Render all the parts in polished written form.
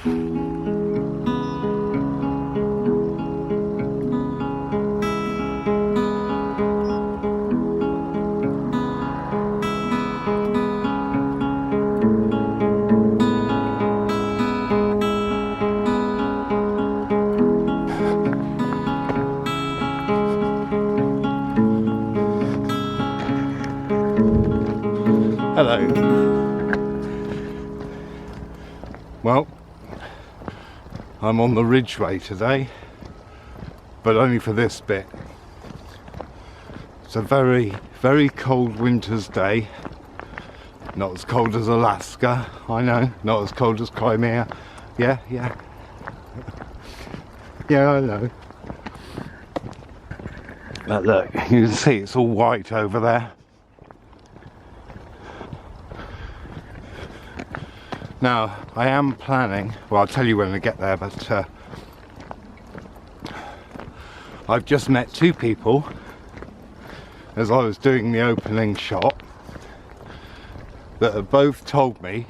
Hello. Well, I'm on the Ridgeway today, but only for this bit. It's a very, very cold winter's day. Not as cold as Alaska, I know. Not as cold as Crimea. Yeah. Yeah, I know. But look, you can see it's all white over there. Now, I am planning, well, I'll tell you when I get there, but I've just met two people as I was doing the opening shot that have both told me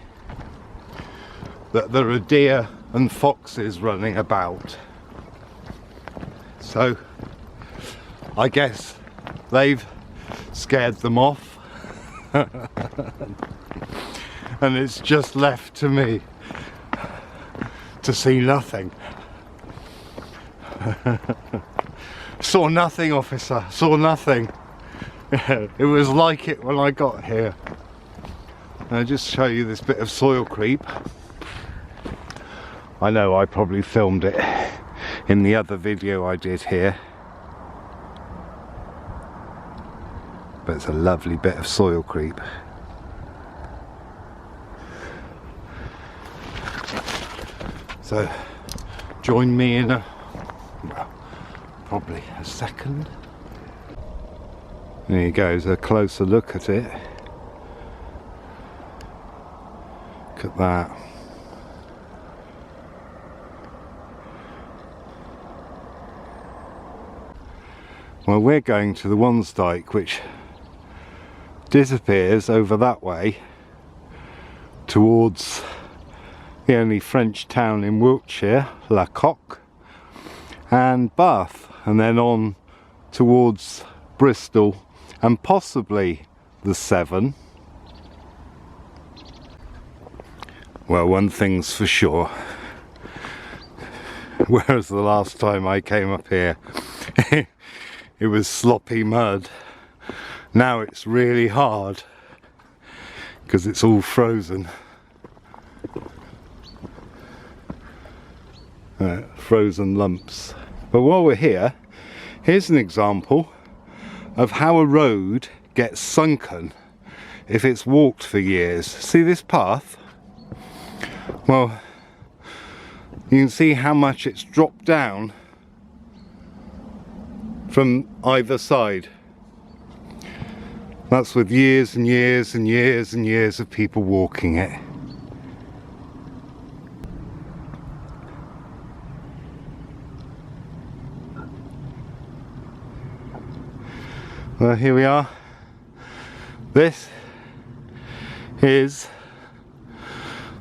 that there are deer and foxes running about. So, I guess they've scared them off. And it's just left to me to see nothing. Saw nothing, officer, saw nothing. It was like it when I got here. I'll just show you this bit of soil creep. I know I probably filmed it in the other video I did here. But it's a lovely bit of soil creep. So, join me in well, probably a second. There you go, there's a closer look at it. Look at that. Well, we're going to the Wansdyke, which disappears over that way towards the only French town in Wiltshire, La Coque, and Bath, and then on towards Bristol and possibly the Severn. Well, one thing's for sure, whereas the last time I came up here it was sloppy mud, now it's really hard because it's all frozen. Frozen lumps. But while we're here, here's an example of how a road gets sunken if it's walked for years. See this path? Well, you can see how much it's dropped down from either side. That's with years and years and years and years of people walking it. Well, here we are. This is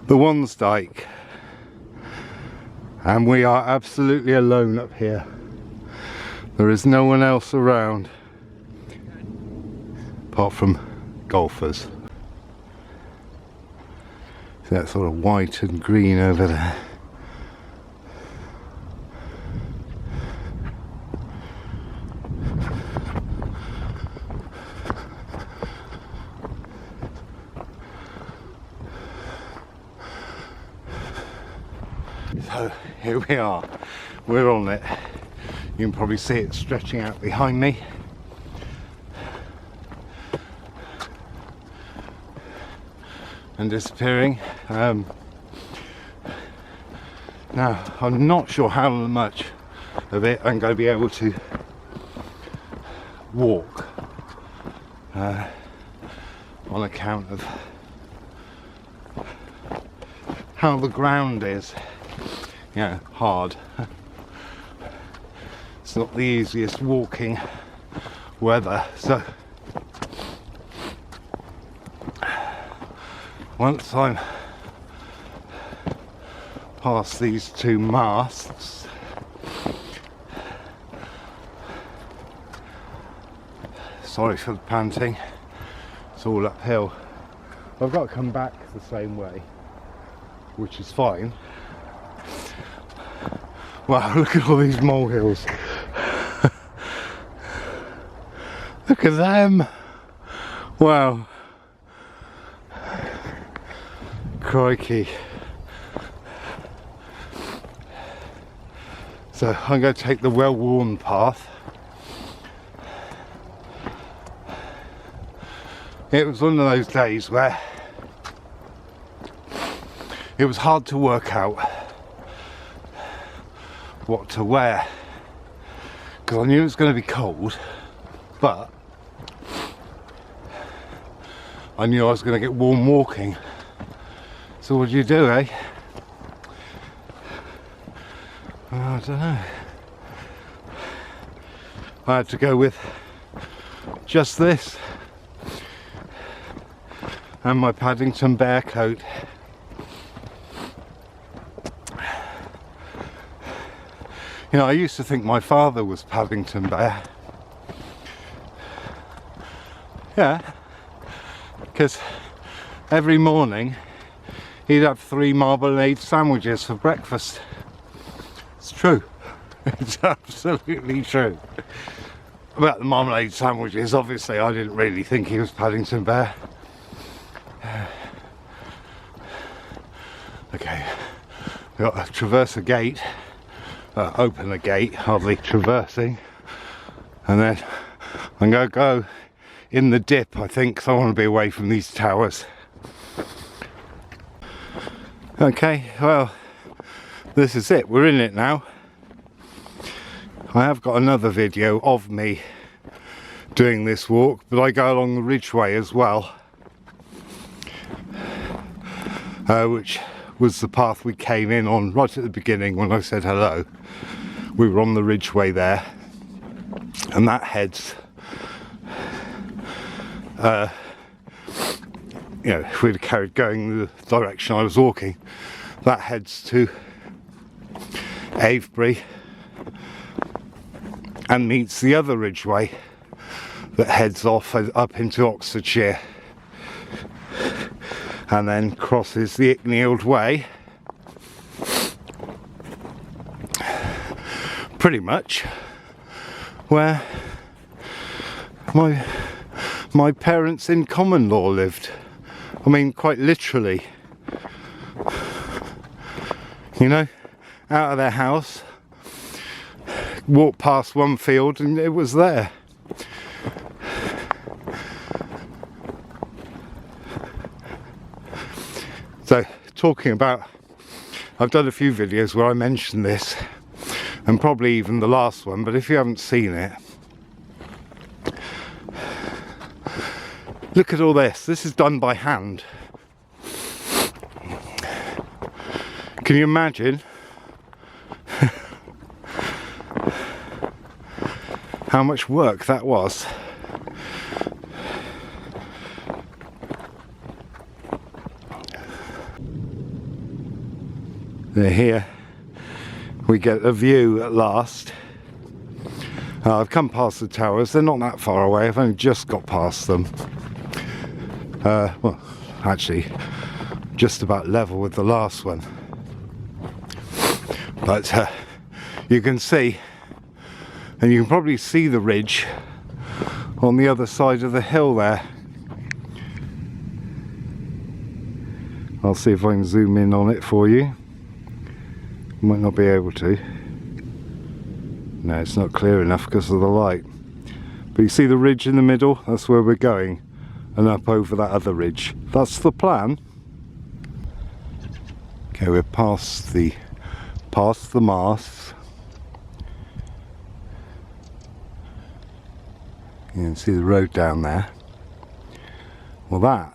the Wansdyke, and we are absolutely alone up here. There is no one else around apart from golfers. See that sort of white and green over there. So here we are, we're on it. You can probably see it stretching out behind me. And disappearing. Now, I'm not sure how much of it I'm going to be able to walk on account of how the ground is. You know, hard. It's not the easiest walking weather, so once I'm past these two masts. Sorry for the panting, it's all uphill. I've got to come back the same way, which is fine. Wow, look at all these molehills. Look at them. Wow. Crikey. So I'm going to take the well-worn path. It was one of those days where it was hard to work out what to wear, because I knew it was going to be cold, but I knew I was going to get warm walking. So what do you do, eh? I don't know. I had to go with just this and my Paddington Bear coat. You know, I used to think my father was Paddington Bear. Yeah, because every morning he'd have 3 marmalade sandwiches for breakfast. It's true. It's absolutely true. About the marmalade sandwiches, obviously I didn't really think he was Paddington Bear. Okay, we've got to traverse a gate, open a gate, hardly traversing, and then I'm going to go in the dip, I think, because I want to be away from these towers. Okay, well, this is it, we're in it now. I have got another video of me doing this walk, but I go along the ridgeway as well, which was the path we came in on right at the beginning when I said hello. We were on the ridgeway there, and that heads, you know, if we'd have carried going the direction I was walking, that heads to Avebury and meets the other ridgeway that heads off up into Oxfordshire, and then crosses the Icknield Way, pretty much where my parents in common law lived. I mean, quite literally, you know, out of their house, walked past one field and it was there. So, talking about, I've done a few videos where I mentioned this, and probably even the last one, but if you haven't seen it, look at all this. This is done by hand. Can you imagine how much work that was? They're here. We get a view at last. I've come past the towers. They're not that far away. I've only just got past them. Well, actually, just about level with the last one. But you can see, and you can probably see the ridge on the other side of the hill there. I'll see if I can zoom in on it for you. Might not be able to. No, it's not clear enough because of the light. But you see the ridge in the middle? That's where we're going. And up over that other ridge. That's the plan. Okay, we're past the masts. You can see the road down there. Well,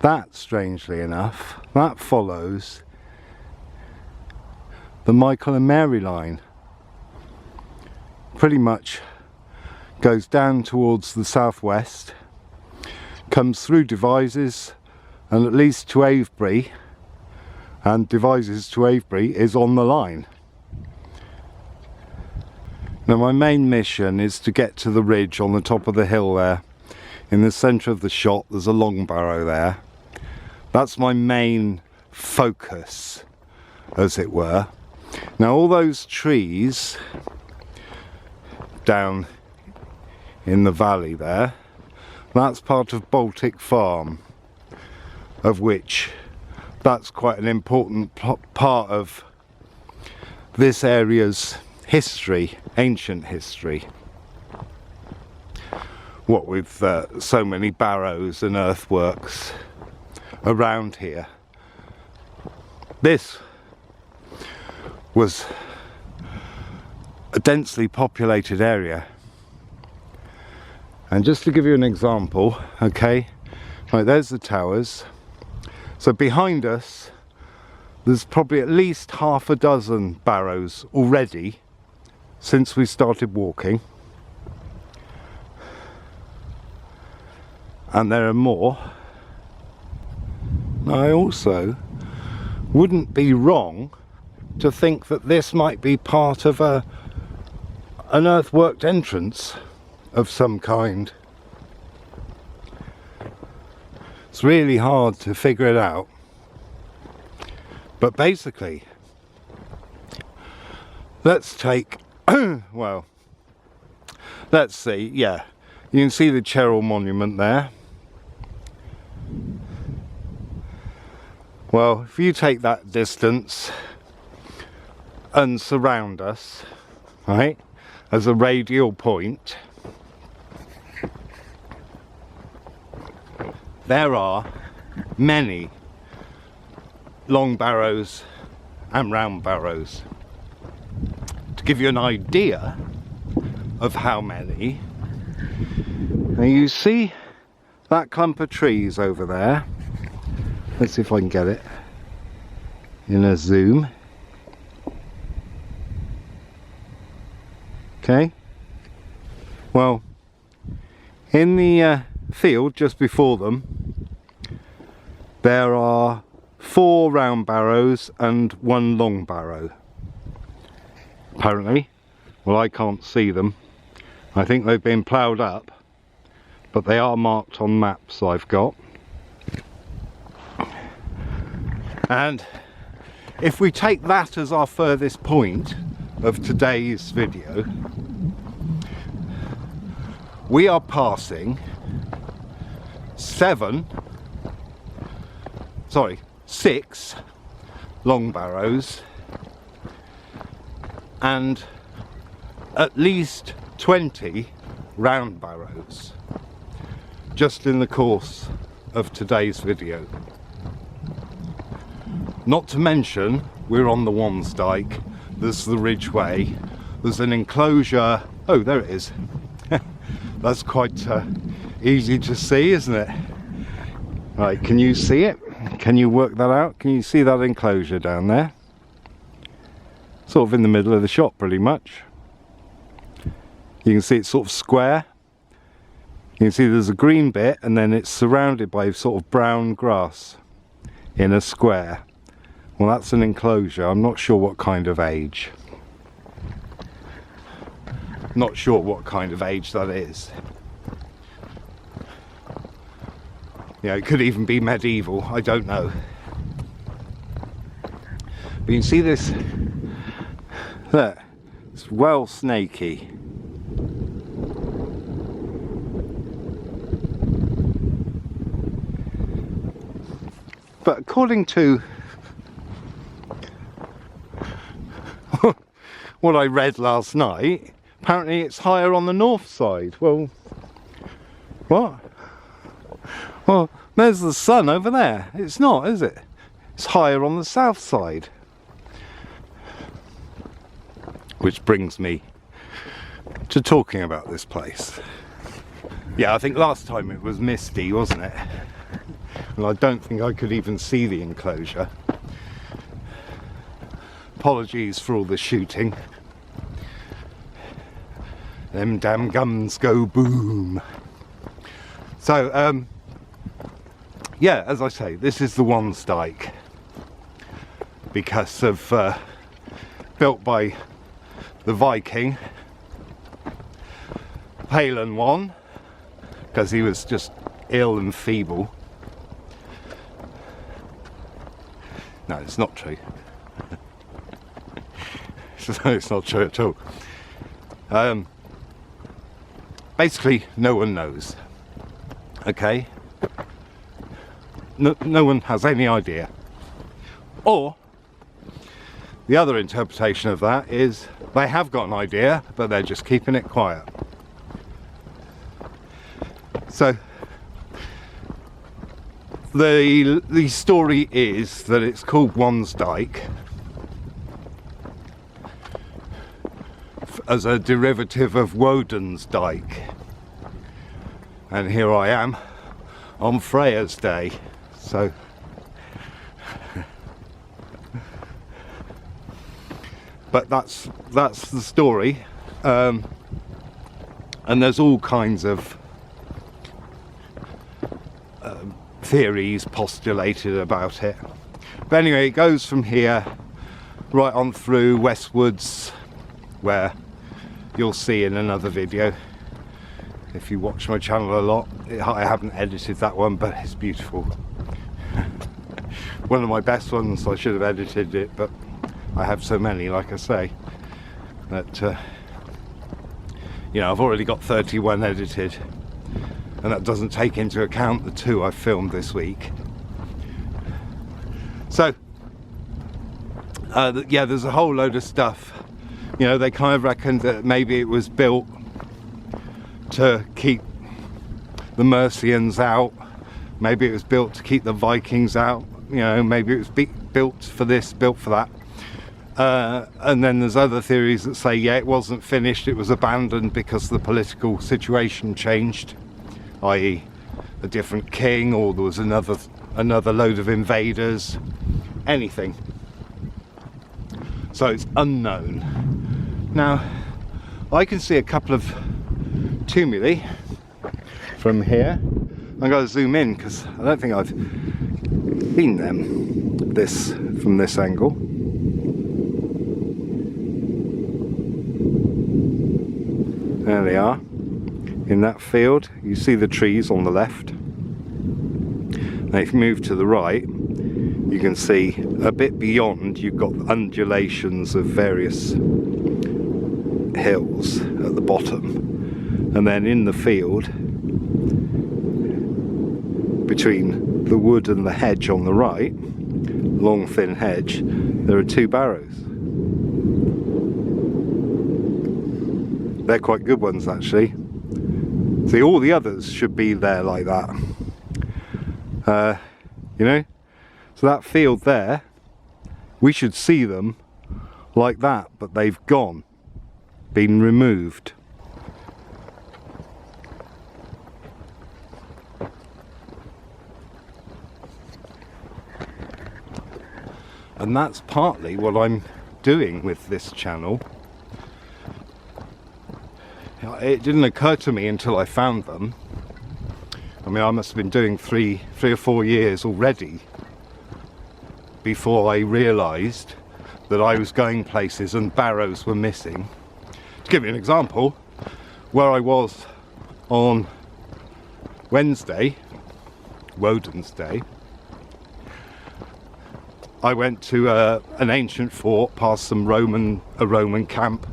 that strangely enough, that follows the Michael and Mary line. Pretty much goes down towards the southwest, comes through Devizes and at least to Avebury, and Devizes to Avebury is on the line. Now my main mission is to get to the ridge on the top of the hill there. In the centre of the shot there's a long barrow there. That's my main focus, as it were. Now all those trees down in the valley there, that's part of Baltic Farm, of which that's quite an important part of this area's history, ancient history. What with so many barrows and earthworks around here. This was a densely populated area. And just to give you an example, okay, right, there's the towers. So behind us there's probably at least half a dozen barrows already since we started walking, and there are more. I also wouldn't be wrong to think that this might be part of an earthworked entrance of some kind. It's really hard to figure it out, but basically let's take well, let's see, yeah, you can see the Cheryl monument there. Well, if you take that distance and surround us, right, as a radial point, there are many long barrows and round barrows. To give you an idea of how many, now you see that clump of trees over there. Let's see if I can get it in a zoom. Okay, well, in the field just before them there are 4 round barrows and 1 long barrow. Apparently, well, I can't see them. I think they've been ploughed up, but they are marked on maps I've got. And if we take that as our furthest point of today's video, we are passing 6 long barrows and at least 20 round barrows just in the course of today's video. Not to mention, we're on the Wansdyke, there's the Ridgeway, there's an enclosure, oh there it is, that's quite easy to see, isn't it? Right, can you see it? Can you work that out? Can you see that enclosure down there? Sort of in the middle of the shop pretty much. You can see it's sort of square. You can see there's a green bit and then it's surrounded by sort of brown grass in a square. Well, that's an enclosure. I'm not sure what kind of age. Not sure what kind of age that is. You know, it could even be medieval, I don't know. But you can see this, look, it's well snaky. But according to what I read last night, apparently it's higher on the north side. Well, what? Well, there's the sun over there. It's not, is it? It's higher on the south side. Which brings me to talking about this place. Yeah, I think last time it was misty, wasn't it? And I don't think I could even see the enclosure. Apologies for all the shooting. Them damn guns go boom. So, yeah, as I say, this is the Wansdyke. because of built by the Viking. Palin won because he was just ill and feeble. No, it's not true. It's not true at all. Basically, no one knows. Okay? No one has any idea. Or, the other interpretation of that is they have got an idea, but they're just keeping it quiet. So, the story is that it's called Wansdyke as a derivative of Woden's Dyke. And here I am on Freya's Day. So but that's the story, and there's all kinds of theories postulated about it. But anyway, it goes from here right on through westwards, where you'll see in another video if you watch my channel a lot. I haven't edited that one, but it's beautiful. One of my best ones. I should have edited it, but I have so many, like I say, that you know, I've already got 31 edited, and that doesn't take into account the 2 I've filmed this week. So yeah, there's a whole load of stuff. You know, they kind of reckon that maybe it was built to keep the Mercians out, maybe it was built to keep the Vikings out, you know, maybe it was built for this, built for that. And then there's other theories that say, yeah, it wasn't finished, it was abandoned because the political situation changed, i.e. a different king, or there was another load of invaders, anything. So it's unknown. Now, I can see a couple of tumuli from here. I'm going to zoom in because I don't think I've seen them from this angle. There they are, in that field. You see the trees on the left. Now if you move to the right, you can see a bit beyond, you've got undulations of various hills at the bottom. And then in the field, between the wood and the hedge on the right, long thin hedge, there are 2 barrows. They're quite good ones, actually. See, all the others should be there like that. You know? So that field there, we should see them like that, but they've gone, been removed. And that's partly what I'm doing with this channel. It didn't occur to me until I found them. I mean, I must have been doing three or 4 years already before I realised that I was going places and barrows were missing. To give you an example, where I was on Wednesday, Woden's Day, I went to an ancient fort past a Roman camp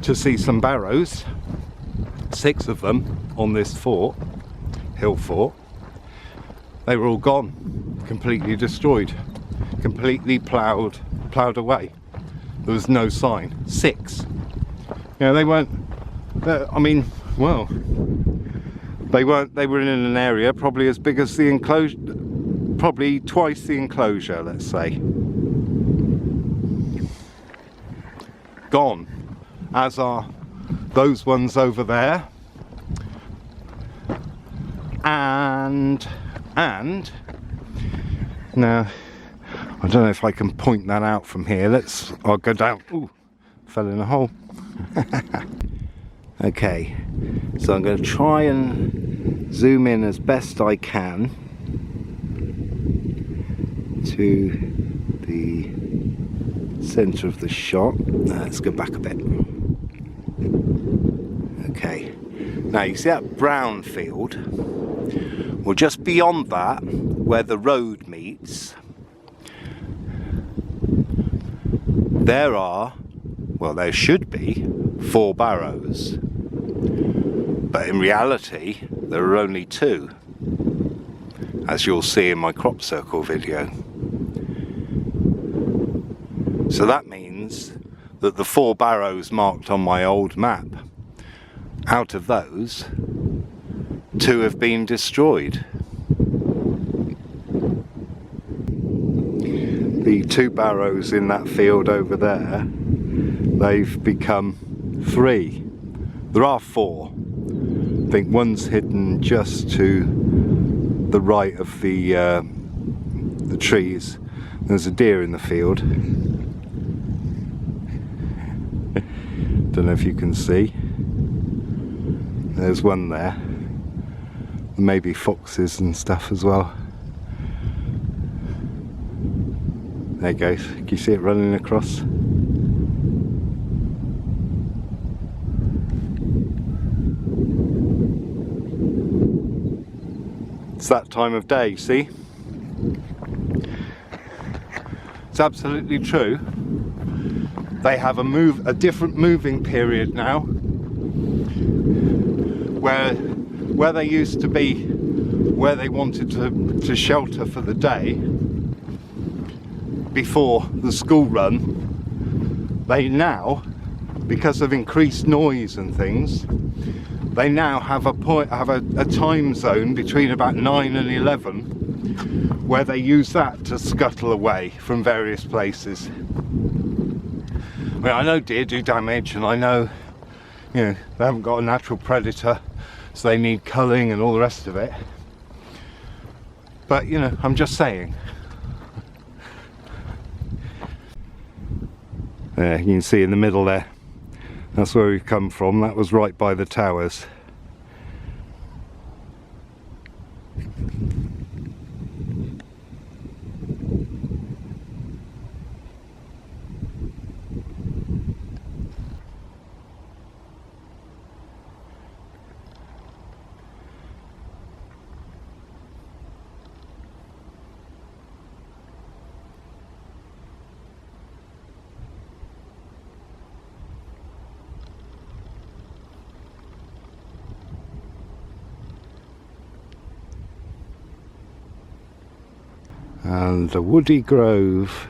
to see some barrows, 6 of them on this fort, hill fort. They were all gone, completely destroyed, completely ploughed away. There was no sign. 6. You know, they weren't, I mean, well, they were in an area probably as big as the enclosure, probably twice the enclosure, let's say. Gone, as are those ones over there, and now I don't know if I can point that out from here. I'll go down. Ooh, fell in a hole. Okay, so I'm going to try and zoom in as best I can to the Centre of the shot. Let's go back a bit. Okay, now you see that brown field? Well, just beyond that, where the road meets, there are, well, there should be 4 barrows, but in reality there are only 2, as you'll see in my crop circle video. So that means that the 4 barrows marked on my old map, out of those, 2 have been destroyed. The 2 barrows in that field over there, they've become 3. There are 4. I think one's hidden just to the right of the trees. There's a deer in the field. Don't know if you can see. There's one there. Maybe foxes and stuff as well. There it goes. Can you see it running across? It's that time of day, see? It's absolutely true. They have a different moving period now, where they used to be, where they wanted to shelter for the day before the school run. They now, because of increased noise and things, they now have a time zone between about 9 and 11 where they use that to scuttle away from various places. I mean, I know deer do damage, and I know, you know, they haven't got a natural predator, so they need culling and all the rest of it. But, you know, I'm just saying. There, you can see in the middle there. That's where we've come from. That was right by the towers. And the woody grove,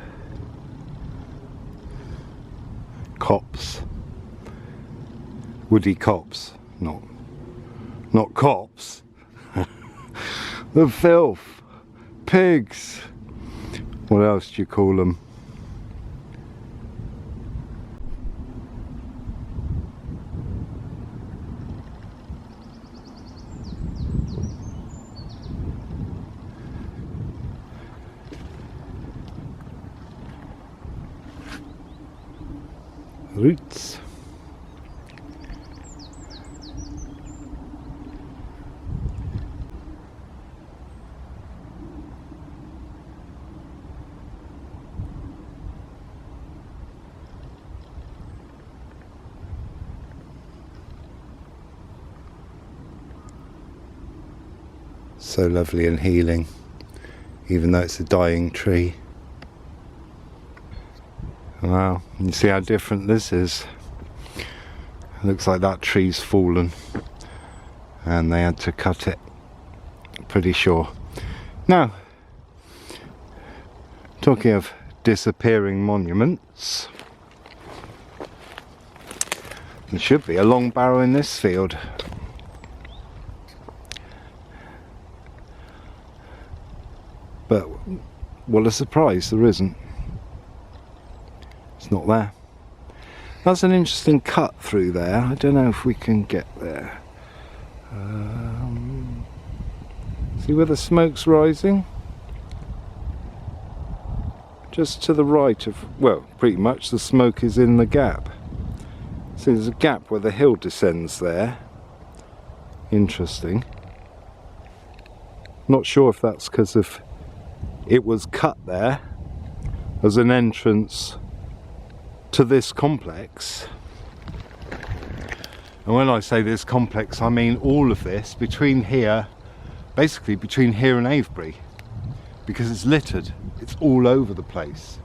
copse, woody copse, not cops. The filth, pigs, what else do you call them? Roots. So lovely and healing, even though it's a dying tree. Wow, you see how different this is. It looks like that tree's fallen and they had to cut it, pretty sure. Now, talking of disappearing monuments, there should be a long barrow in this field. But what a surprise, there isn't. It's not there. That's an interesting cut through there. I don't know if we can get there. See where the smoke's rising? Just to the right of, well, pretty much the smoke is in the gap. See, there's a gap where the hill descends there. Interesting. Not sure if that's because of it was cut there as an entrance to this complex. And when I say this complex, I mean all of this between here, basically between here and Avebury, because it's littered. It's all over the place.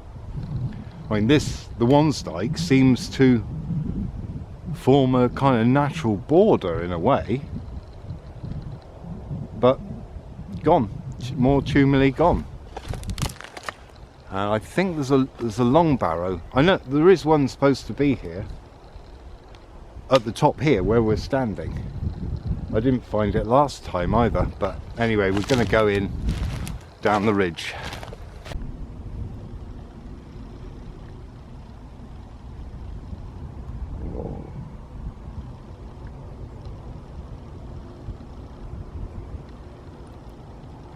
I mean, the Wansdyke seems to form a kind of natural border in a way, but gone, more tumuli gone. I think there's a long barrow. I know there is one supposed to be here, at the top here where we're standing. I didn't find it last time either, but anyway, we're going to go in down the ridge.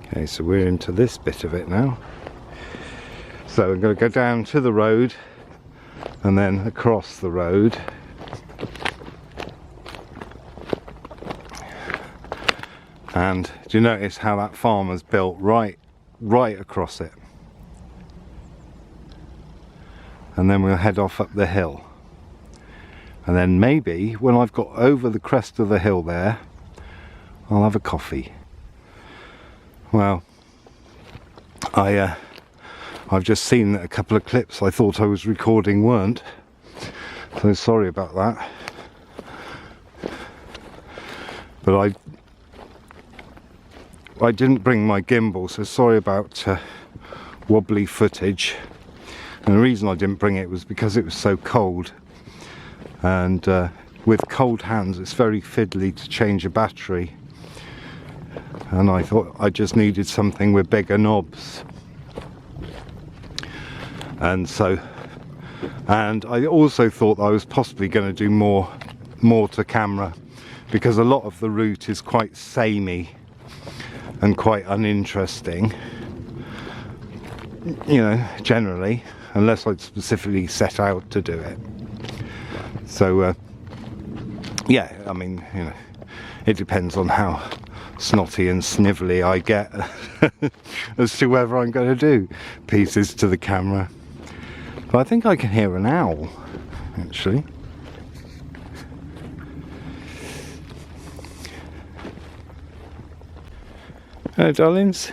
Okay, so we're into this bit of it now. So I'm going to go down to the road and then across the road. And do you notice how that farmer's built right across it? And then we'll head off up the hill. And then maybe when I've got over the crest of the hill there, I'll have a coffee. Well, I've just seen that a couple of clips I thought I was recording weren't, so sorry about that. But I didn't bring my gimbal, so sorry about wobbly footage. And the reason I didn't bring it was because it was so cold, and with cold hands it's very fiddly to change a battery. And I thought I just needed something with bigger knobs. And I also thought I was possibly going to do more to camera, because a lot of the route is quite samey and quite uninteresting, you know, generally, unless I'd specifically set out to do it. So yeah, I mean, you know, it depends on how snotty and snivelly I get as to whether I'm going to do pieces to the camera. But I think I can hear an owl, actually. Hello, darlings.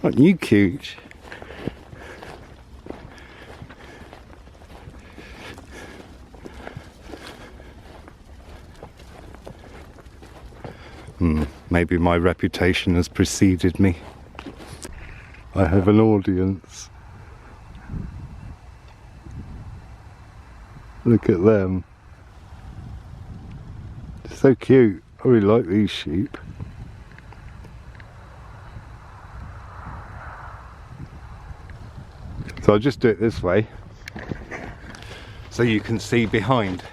Aren't you cute? Maybe my reputation has preceded me. I have an audience. Look at them. They're so cute. I really like these sheep. So I'll just do it this way so you can see behind.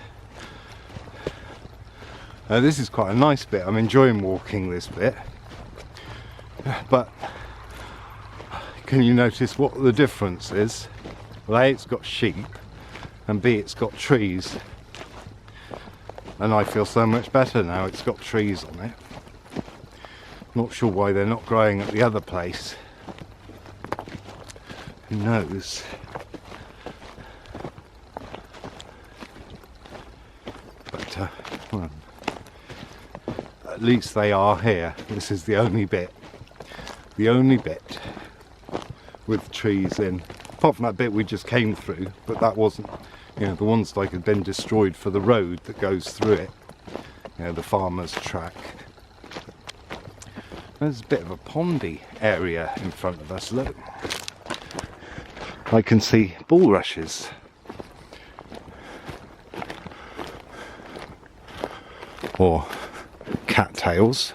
This is quite a nice bit. I'm enjoying walking this bit. But can you notice what the difference is? Well, A, it's got sheep, and B, it's got trees. And I feel so much better now it's got trees on it. Not sure why they're not growing at the other place. Who knows? But well, at least they are here. This is the only bit with trees in, apart from that bit we just came through, but that wasn't, you know, the Wansdyke had been destroyed for the road that goes through it, you know, the farmer's track. There's a bit of a pondy area in front of us, look. I can see bulrushes. Or cattails,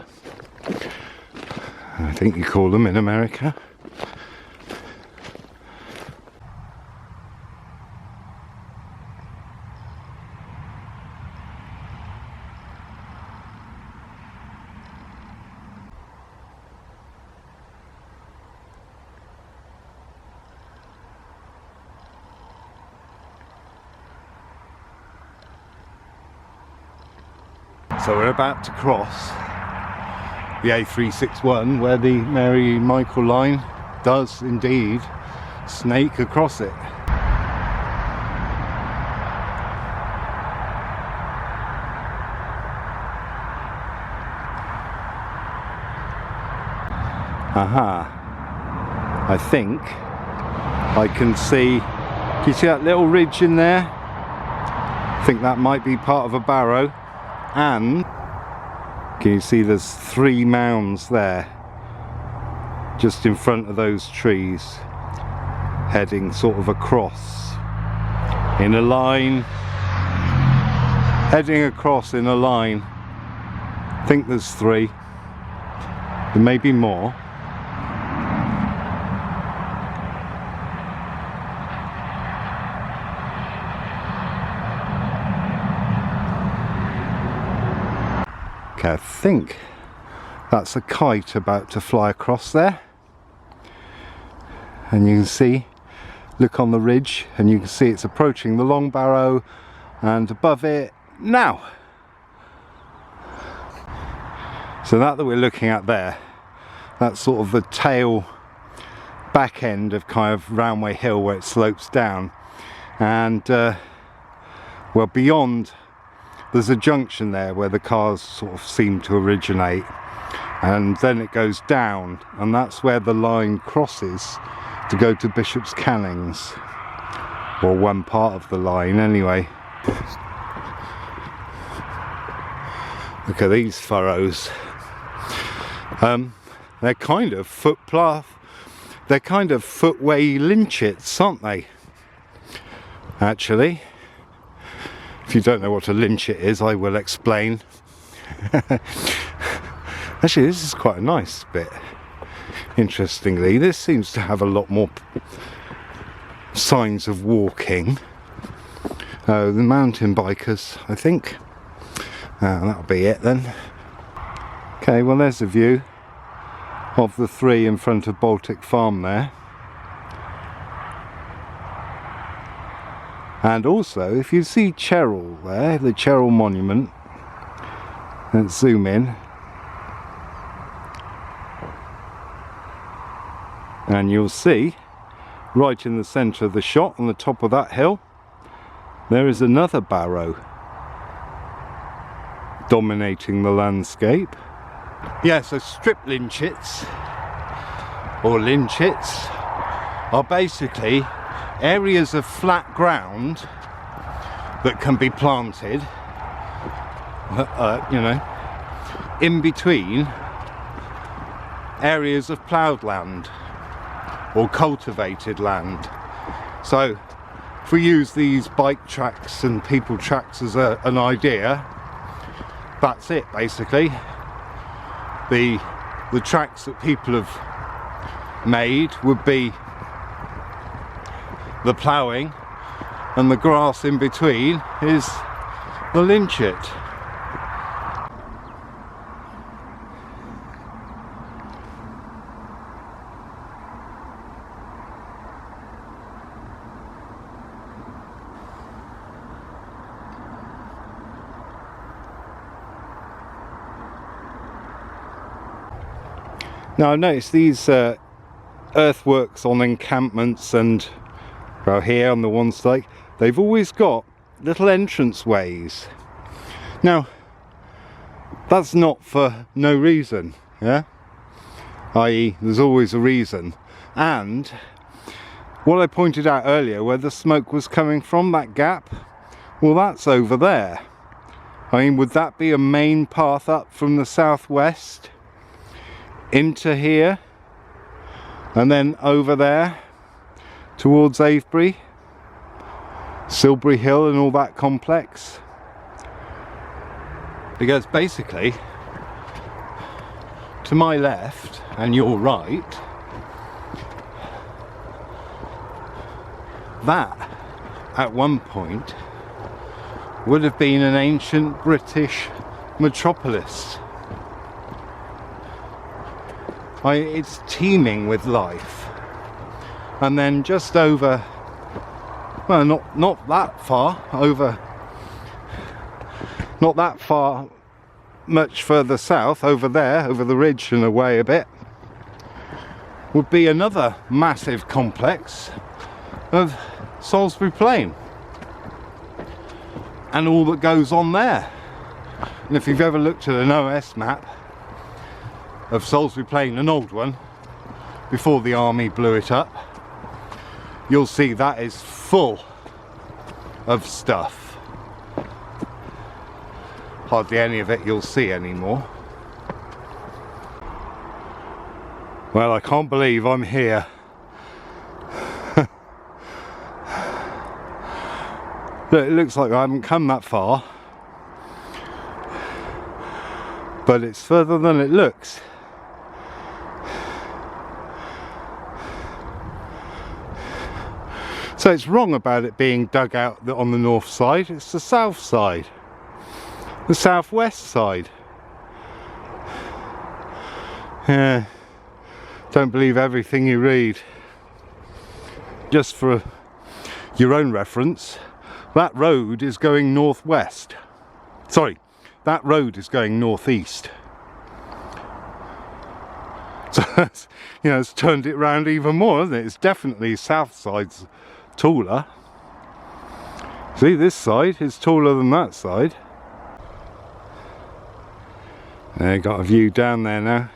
I think you call them in America. So we're about to cross the A361 where the Mary Michael line does indeed snake across it. Aha, I think I can see, can you see that little ridge in there? I think that might be part of a barrow. And can you see there's 3 mounds there, just in front of those trees, heading sort of across in a line, heading across in a line. I think there's 3, there may be more. Okay, I think that's a kite about to fly across there, and you can see, look on the ridge and you can see it's approaching the long barrow, and above it now. So that we're looking at there, that's sort of the tail back end of kind of Roundway Hill where it slopes down, and well, beyond there's a junction there where the cars sort of seem to originate, and then it goes down, and that's where the line crosses to go to Bishop's Cannings, or one part of the line anyway. Look at these furrows. They're kind of they're kind of footway lynchets, aren't they? Actually, if you don't know what a lynchet is, I will explain. Actually, this is quite a nice bit. Interestingly, this seems to have a lot more signs of walking. The mountain bikers, I think. That'll be it then. Okay, well there's a view of the 3 in front of Baltic Farm there. And also, if you see Cheryl there, the Cheryl Monument, let's zoom in. And you'll see, right in the centre of the shot, on the top of that hill, there is another barrow dominating the landscape. Yeah, so strip lynchets, or lynchets, are basically areas of flat ground that can be planted, you know, in between areas of ploughed land or cultivated land. So if we use these bike tracks and people tracks as an idea, that's it basically. The tracks that people have made would be the ploughing, and the grass in between is the lynchet. Now I've noticed these earthworks on encampments and, well, here on the Wansdyke, they've always got little entrance ways. Now that's not for no reason, yeah, i.e. there's always a reason. And what I pointed out earlier, where the smoke was coming from, that gap, well, that's over there. I mean, would that be a main path up from the southwest into here and then over there towards Avebury, Silbury Hill and all that complex? Because basically to my left and your right, that at one point would have been an ancient British metropolis. It's teeming with life. And then just over, well, not that far over, not that far, much further south, over there, over the ridge and away a bit, would be another massive complex of Salisbury Plain and all that goes on there. And if you've ever looked at an OS map of Salisbury Plain, an old one, before the army blew it up, you'll see that is full of stuff. Hardly any of it you'll see anymore. Well, I can't believe I'm here. Look, it looks like I haven't come that far, but it's further than it looks. So it's wrong about it being dug out on the north side. It's the south side, the southwest side. Yeah, don't believe everything you read. Just for your own reference, that road is going northwest. Sorry, that road is going northeast. So that's, you know, it's turned it round even more, hasn't it? It's definitely south side's taller. See, this side is taller than that side. There, got a view down there now.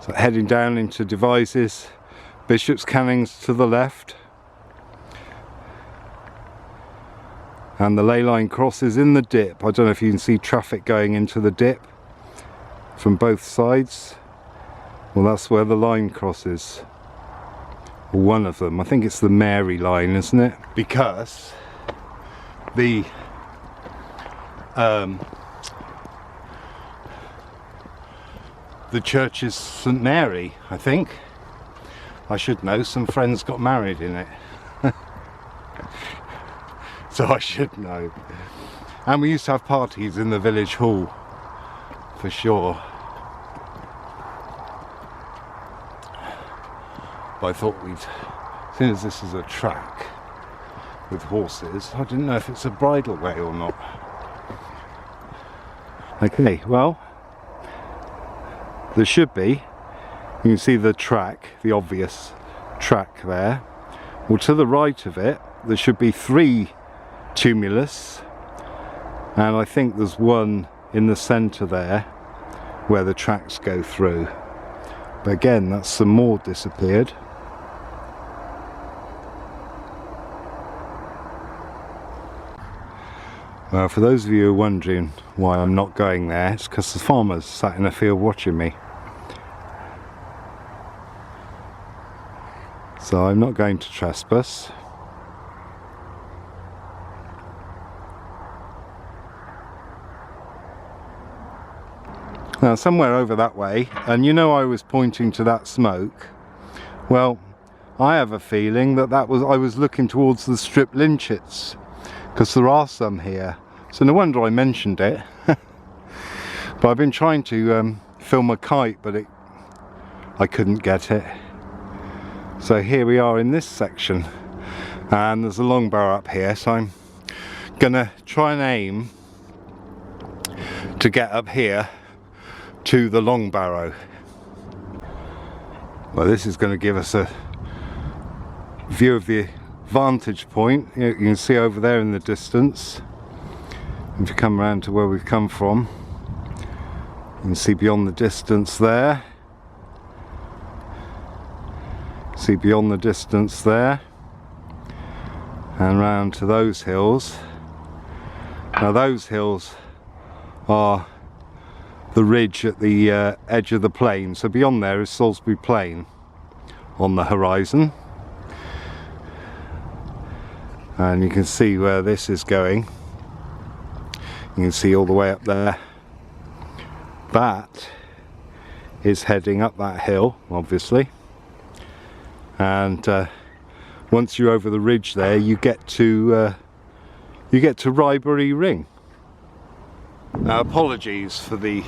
So heading down into Devizes, Bishop's Canning's to the left. And the ley line crosses in the dip. I don't know if you can see traffic going into the dip from both sides. Well, that's where the line crosses. One of them. I think it's the Mary line, isn't it? Because the church is St Mary, I think. I should know, some friends got married in it. So I should know. And we used to have parties in the village hall, for sure. But I thought as soon as this is a track with horses, I didn't know if it's a bridle way or not. Okay, well, there should be. You can see the track, the obvious track there. Well, to the right of it, there should be 3 tumulus, and I think there's one in the centre there where the tracks go through. But again, that's some more disappeared. Well, for those of you who are wondering why I'm not going there, it's because the farmers sat in a field watching me. So I'm not going to trespass. Now, somewhere over that way, and you know I was pointing to that smoke. Well, I have a feeling that I was looking towards the strip linchets, because there are some here. So no wonder I mentioned it. But I've been trying to film a kite, but I couldn't get it. So here we are in this section, and there's a long barrow up here, so I'm gonna try and aim to get up here to the long barrow. Well, this is going to give us a view of the vantage point. You can see over there in the distance. If you come around to where we've come from, you can see beyond the distance there. See beyond the distance there, and round to those hills. Now those hills are the ridge at the edge of the plain, so beyond there is Salisbury Plain on the horizon, and you can see where this is going. You can see all the way up there. That is heading up that hill, obviously, and once you're over the ridge there, you get to Rybury Ring. Now, apologies for the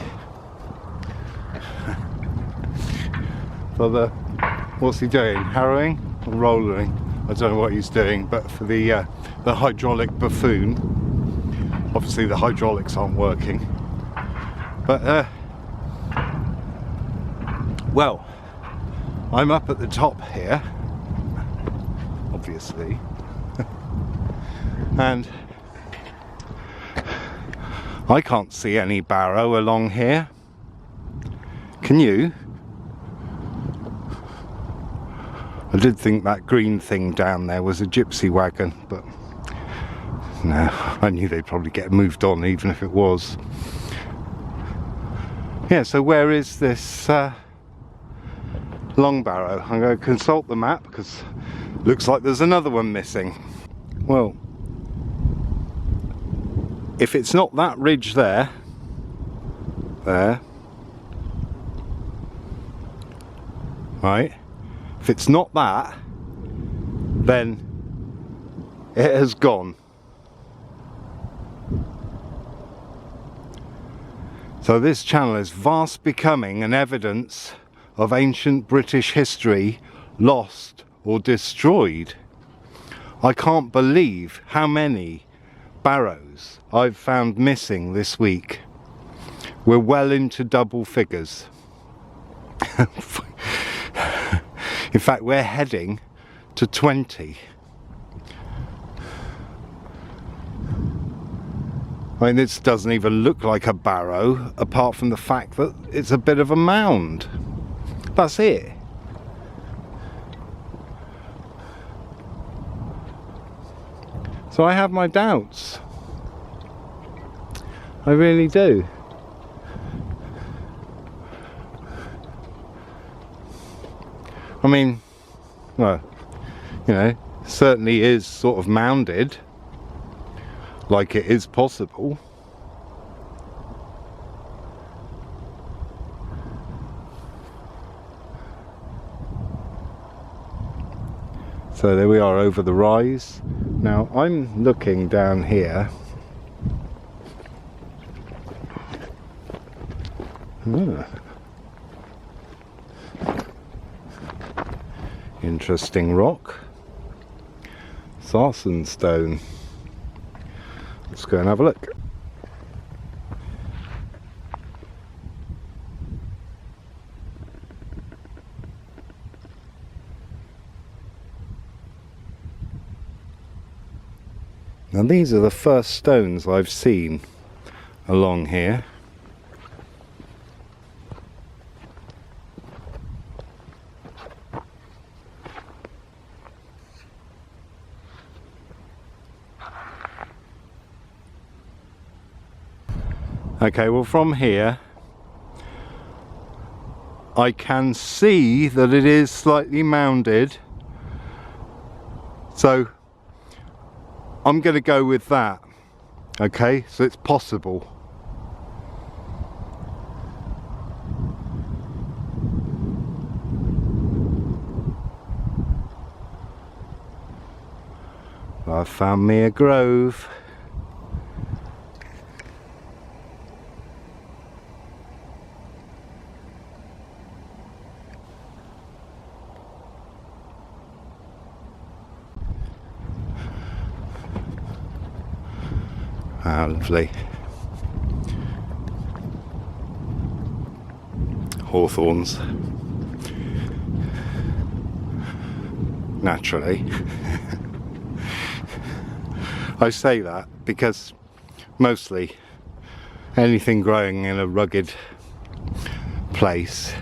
what's he doing? Harrowing or rollering? I don't know what he's doing, but for the hydraulic buffoon. Obviously the hydraulics aren't working. But well, I'm up at the top here, obviously, and I can't see any barrow along here. Can you? I did think that green thing down there was a gypsy wagon, but no, I knew they'd probably get moved on even if it was. Yeah, so where is this long barrow? I'm going to consult the map because it looks like there's another one missing. Well, if it's not that ridge there, right, if it's not that, then it has gone. So this channel is vast becoming an evidence of ancient British history lost or destroyed. I can't believe how many barrows I've found missing this week. We're well into double figures. In fact, we're heading to 20. I mean, this doesn't even look like a barrow, apart from the fact that it's a bit of a mound. That's it. So I have my doubts. I really do. I mean, well, you know, certainly is sort of mounded, like it is possible. So there we are over the rise. Now I'm looking down here. Interesting rock. Sarsen stone. Let's go and have a look. Now these are the first stones I've seen along here. Okay, well from here I can see that it is slightly mounded, so I'm going to go with that. Okay, so it's possible. I've found me a grove. Ah, lovely. Hawthorns. Naturally. I say that because mostly anything growing in a rugged place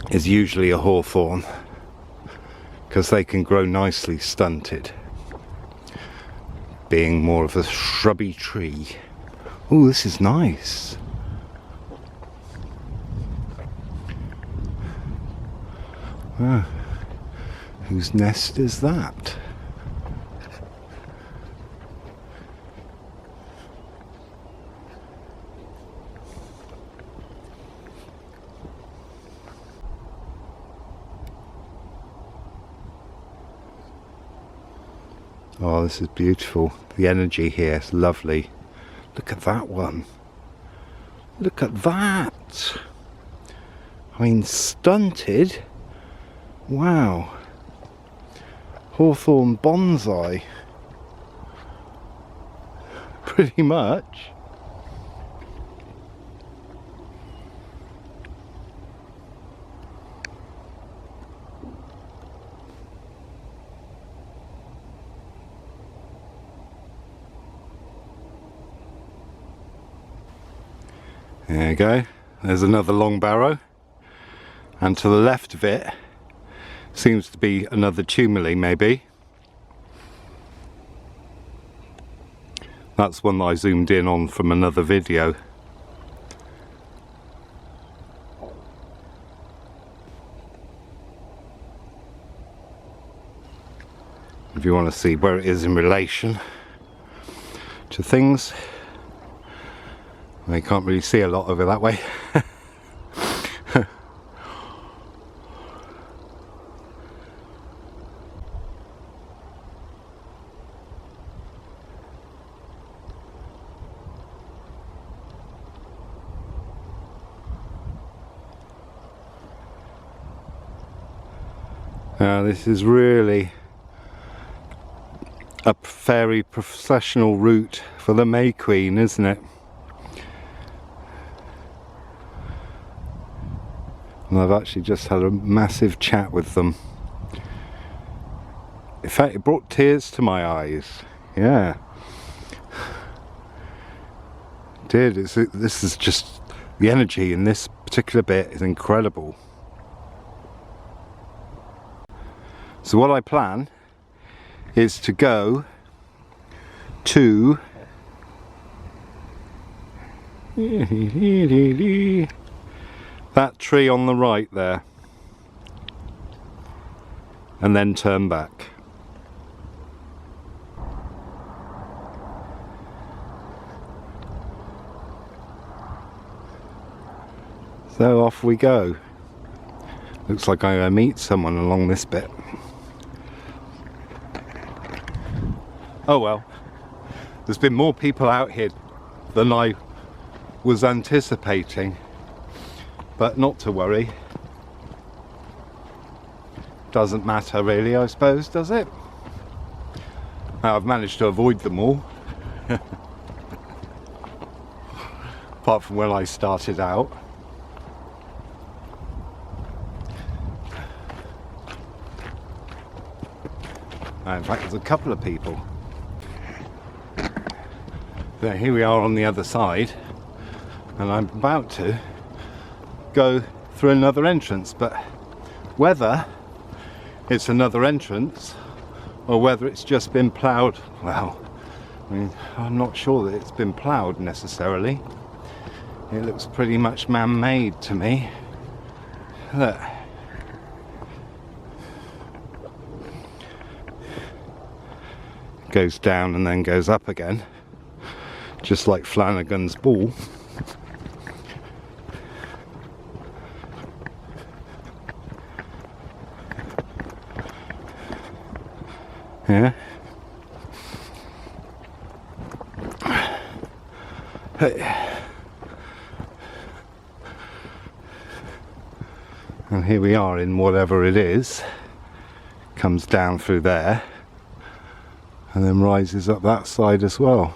is usually a hawthorn, because they can grow nicely stunted, being more of a shrubby tree. Oh, this is nice. Ah, whose nest is that? Oh, this is beautiful. The energy here is lovely. Look at that one. Look at that. I mean, stunted. Wow. Hawthorn bonsai. Pretty much. There you go, there's another long barrow, and to the left of it Seems to be another tumuli maybe. That's one that I zoomed in on from another video. If you want to see where it is in relation to things. You can't really see a lot of it that way. This is really a very processional route for the May Queen, isn't it? And I've actually just had a massive chat with them. In fact, it brought tears to my eyes. Yeah. It did. This is just, the energy in this particular bit is incredible. So what I plan is to go to that tree on the right there and then turn back. So off we go. Looks like I'm going to meet someone along this bit. Oh well, there's been more people out here than I was anticipating, but not to worry. Doesn't matter really, I suppose, does it? Now, I've managed to avoid them all, apart from when I started out. In fact, there's a couple of people. So here we are on the other side, and I'm about to go through another entrance, but whether it's another entrance or whether it's just been ploughed, well, I mean, I'm not sure that it's been ploughed necessarily. It looks pretty much man-made to me. Look. Goes down and then goes up again, just like Flanagan's Ball. Yeah. And here we are in whatever it is. Comes down through there and then rises up that side as well.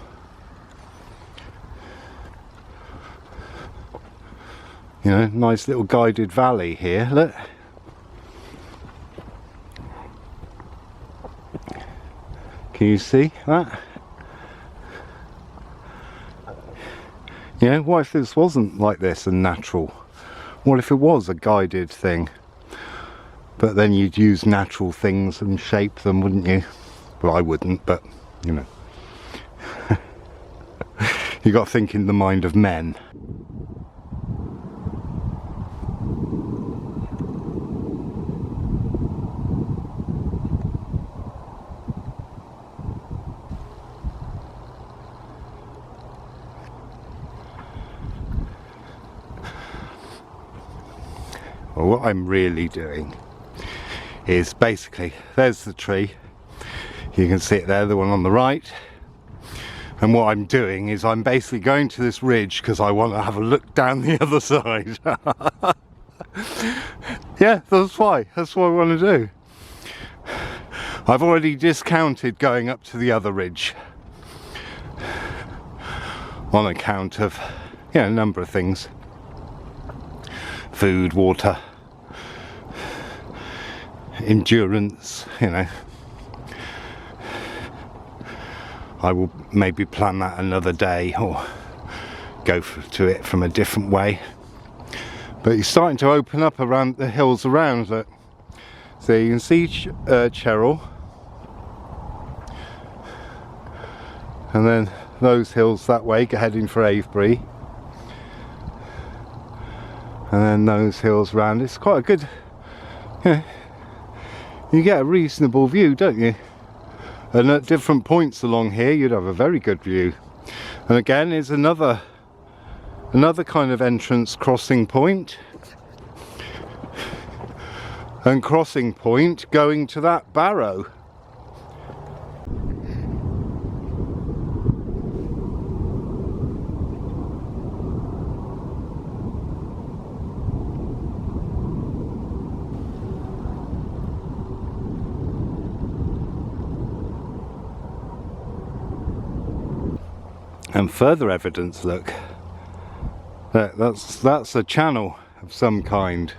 You know, nice little guided valley here, look. Can you see that? You know, what if this wasn't like this and natural? What if it was a guided thing? But then you'd use natural things and shape them, wouldn't you? Well, I wouldn't, but, you know. You got to think in the mind of men. Well, what I'm really doing is basically, there's the tree. You can see it there, the one on the right. And what I'm doing is I'm basically going to this ridge because I want to have a look down the other side. Yeah, that's why. That's what I want to do. I've already discounted going up to the other ridge on account of, yeah, a number of things. Food, water, endurance, you know. I will maybe plan that another day or go to it from a different way. But it's starting to open up around the hills around it. So you can see Cheryl, and then those hills that way heading for Avebury, and then those hills round. It's quite a good, you get a reasonable view, don't you? And at different points along here you'd have a very good view. And again is another kind of entrance crossing point, and crossing point going to that barrow. And further evidence, look, that's a channel of some kind,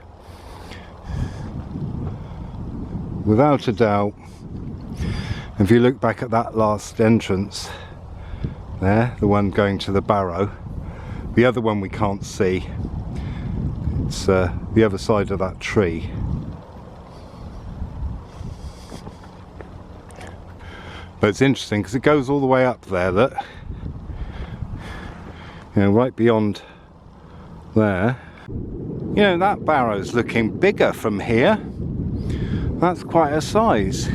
without a doubt. If you look back at that last entrance there, the one going to the barrow, the other one we can't see, it's the other side of that tree. But it's interesting because it goes all the way up there, look. You know, right beyond there. You know, that barrow's looking bigger from here. That's quite a size.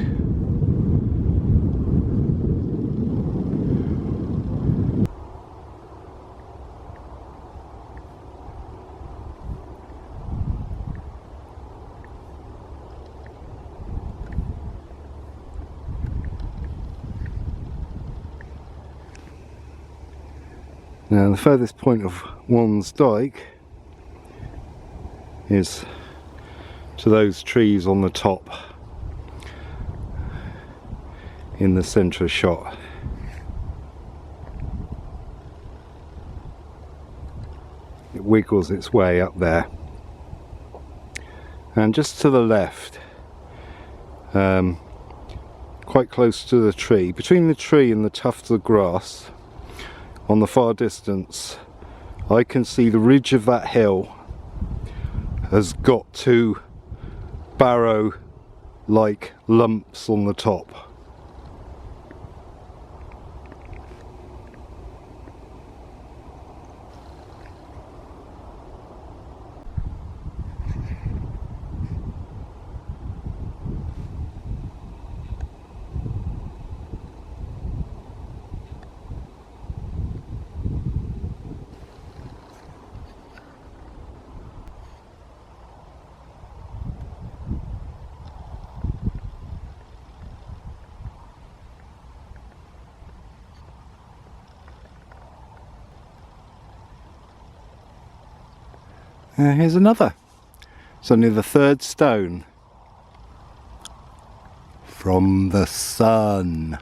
Now the furthest point of Wansdyke is to those trees on the top in the centre shot. It wiggles its way up there, and just to the left, quite close to the tree, between the tree and the tuft of grass on the far distance, I can see the ridge of that hill has got two barrow like lumps on the top. Here's another. It's only the third stone from the sun.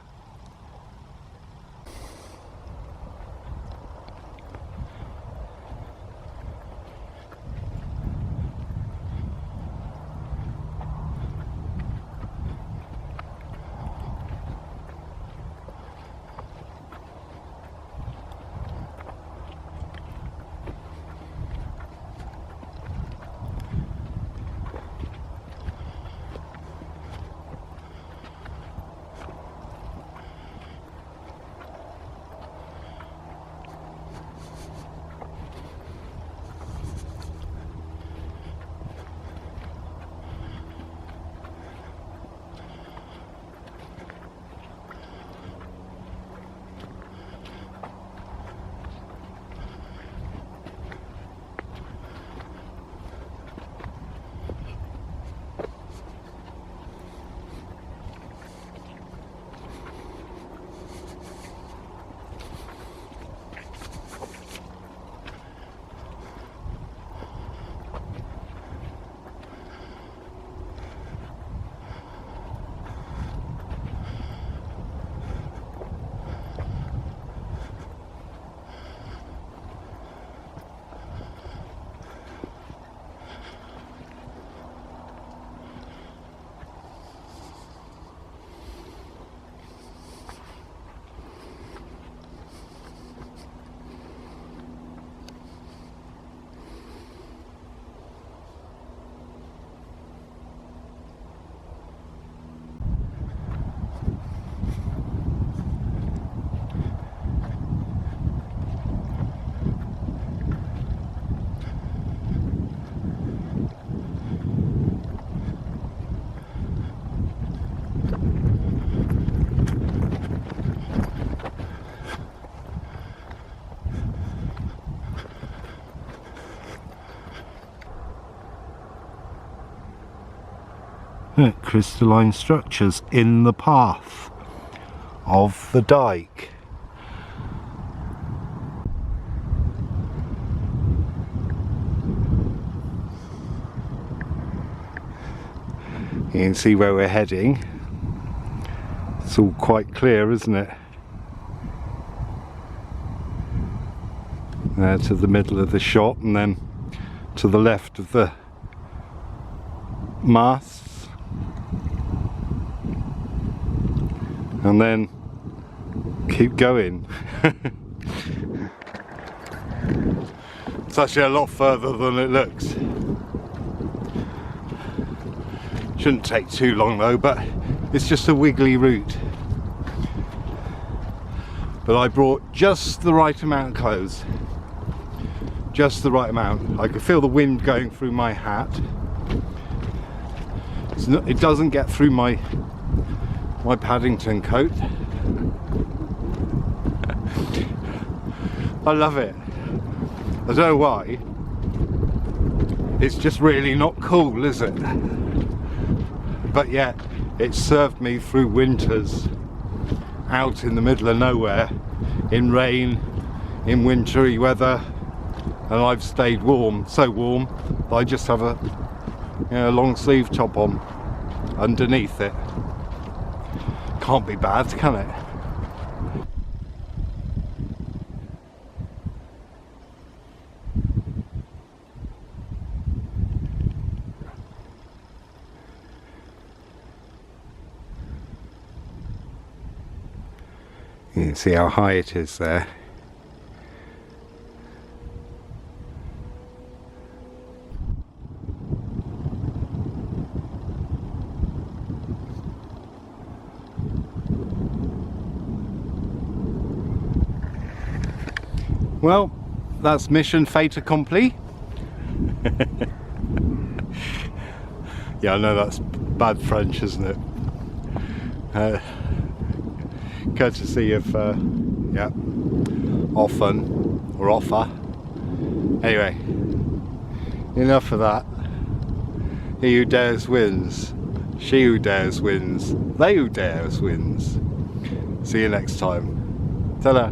crystalline structures in the path of the dike. You can see where we're heading. It's all quite clear, isn't it? There to the middle of the shot, and then to the left of the masts, and then keep going. It's actually a lot further than it looks. Shouldn't take too long though, but it's just a wiggly route. But I brought just the right amount of clothes. Just the right amount. I could feel the wind going through my hat. It doesn't get through my Paddington coat. I love it. I don't know why. It's just really not cool, is it? But yet, it served me through winters out in the middle of nowhere, in rain, in wintry weather, and I've stayed warm, so warm that I just have a long sleeve top on underneath it. Can't be bad, can it? You can see how high it is there. Well, that's mission fait accompli. Yeah, I know that's bad French, isn't it? Courtesy of yeah, often or offer. Anyway, enough of that. He who dares wins. She who dares wins. They who dares wins. See you next time. Ta-da.